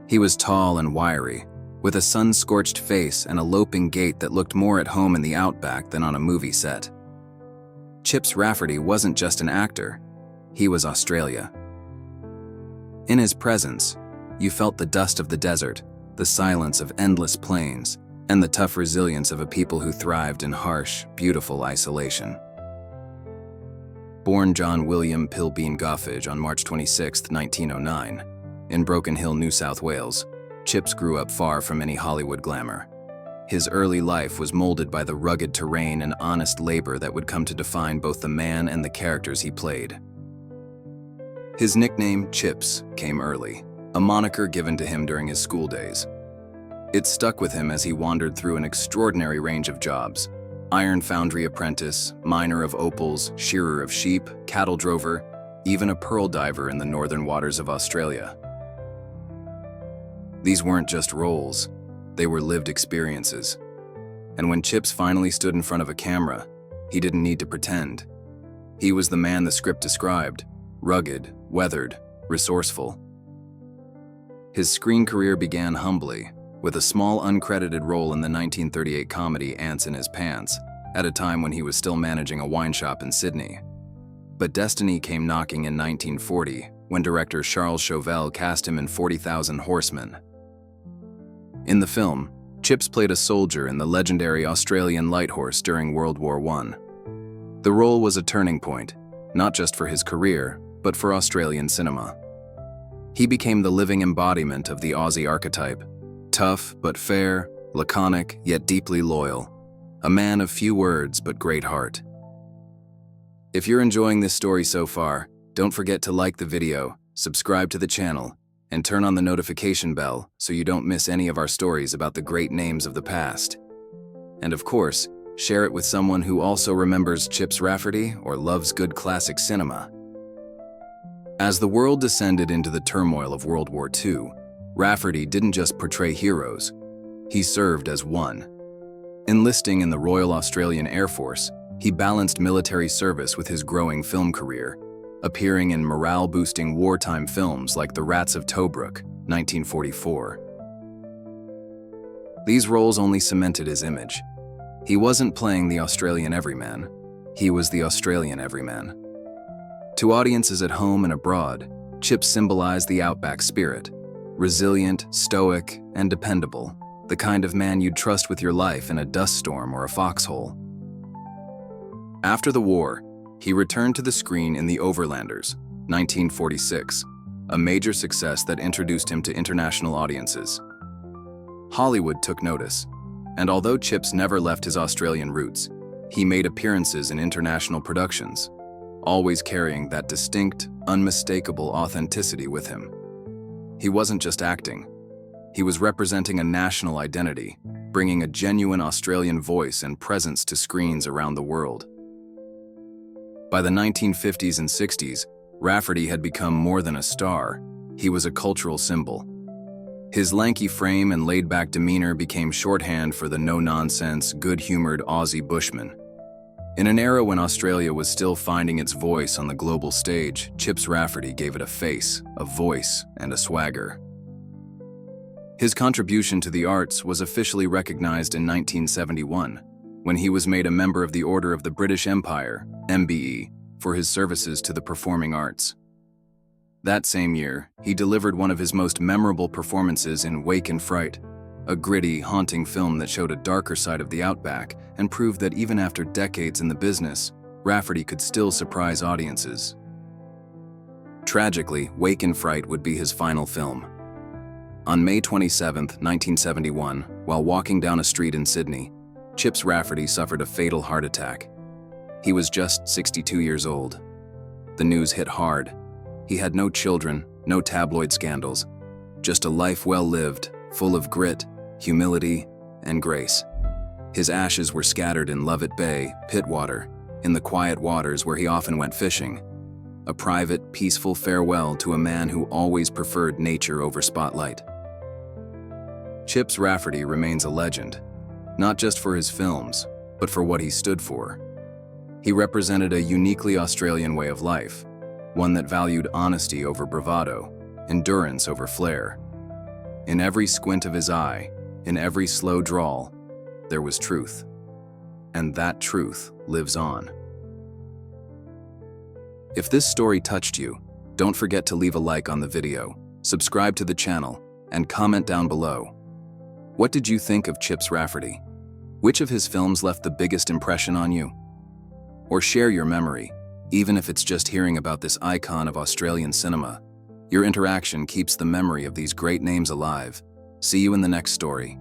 He was tall and wiry, with a sun-scorched face and a loping gait that looked more at home in the outback than on a movie set. Chips Rafferty wasn't just an actor, he was Australia. In his presence, you felt the dust of the desert, the silence of endless plains, and the tough resilience of a people who thrived in harsh, beautiful isolation. Born John William Pilbeam Goffage on March 26, 1909, in Broken Hill, New South Wales, Chips grew up far from any Hollywood glamour. His early life was molded by the rugged terrain and honest labor that would come to define both the man and the characters he played. His nickname, Chips, came early, a moniker given to him during his school days. It stuck with him as he wandered through an extraordinary range of jobs: iron foundry apprentice, miner of opals, shearer of sheep, cattle drover, even a pearl diver in the northern waters of Australia. These weren't just roles, they were lived experiences. And when Chips finally stood in front of a camera, he didn't need to pretend. He was the man the script described: rugged, weathered, resourceful. His screen career began humbly, with a small uncredited role in the 1938 comedy Ants in His Pants, at a time when he was still managing a wine shop in Sydney. But destiny came knocking in 1940, when director Charles Chauvel cast him in 40,000 Horsemen. In the film, Chips played a soldier in the legendary Australian Light Horse during World War I. The role was a turning point, not just for his career, but for Australian cinema. He became the living embodiment of the Aussie archetype: tough but fair, laconic yet deeply loyal, a man of few words but great heart. If you're enjoying this story so far, don't forget to like the video, subscribe to the channel, and turn on the notification bell so you don't miss any of our stories about the great names of the past. And of course, share it with someone who also remembers Chips Rafferty or loves good classic cinema. As the world descended into the turmoil of World War II, Rafferty didn't just portray heroes, he served as one. Enlisting in the Royal Australian Air Force, he balanced military service with his growing film career, appearing in morale-boosting wartime films like The Rats of Tobruk, 1944. These roles only cemented his image. He wasn't playing the Australian everyman, he was the Australian everyman. To audiences at home and abroad, Chips symbolized the outback spirit: resilient, stoic, and dependable, the kind of man you'd trust with your life in a dust storm or a foxhole. After the war, he returned to the screen in The Overlanders, 1946, a major success that introduced him to international audiences. Hollywood took notice, and although Chips never left his Australian roots, he made appearances in international productions, always carrying that distinct, unmistakable authenticity with him. He wasn't just acting, he was representing a national identity, bringing a genuine Australian voice and presence to screens around the world. By the 1950s and 60s, Rafferty had become more than a star, he was a cultural symbol. His lanky frame and laid-back demeanor became shorthand for the no-nonsense, good-humored Aussie bushman. In an era when Australia was still finding its voice on the global stage, Chips Rafferty gave it a face, a voice, and a swagger. His contribution to the arts was officially recognized in 1971, when he was made a member of the Order of the British Empire, MBE, for his services to the performing arts. That same year, he delivered one of his most memorable performances in Wake in Fright, a gritty, haunting film that showed a darker side of the outback and proved that even after decades in the business, Rafferty could still surprise audiences. Tragically, Wake in Fright would be his final film. On May 27, 1971, while walking down a street in Sydney, Chips Rafferty suffered a fatal heart attack. He was just 62 years old. The news hit hard. He had no children, no tabloid scandals, just a life well lived, full of grit, humility, and grace. His ashes were scattered in Lovett Bay, Pittwater, in the quiet waters where he often went fishing. A private, peaceful farewell to a man who always preferred nature over spotlight. Chips Rafferty remains a legend, not just for his films, but for what he stood for. He represented a uniquely Australian way of life, one that valued honesty over bravado, endurance over flair. In every squint of his eye, in every slow drawl, there was truth. And that truth lives on. If this story touched you, don't forget to leave a like on the video, subscribe to the channel, and comment down below. What did you think of Chips Rafferty? Which of his films left the biggest impression on you? Or share your memory, even if it's just hearing about this icon of Australian cinema. Your interaction keeps the memory of these great names alive. See you in the next story.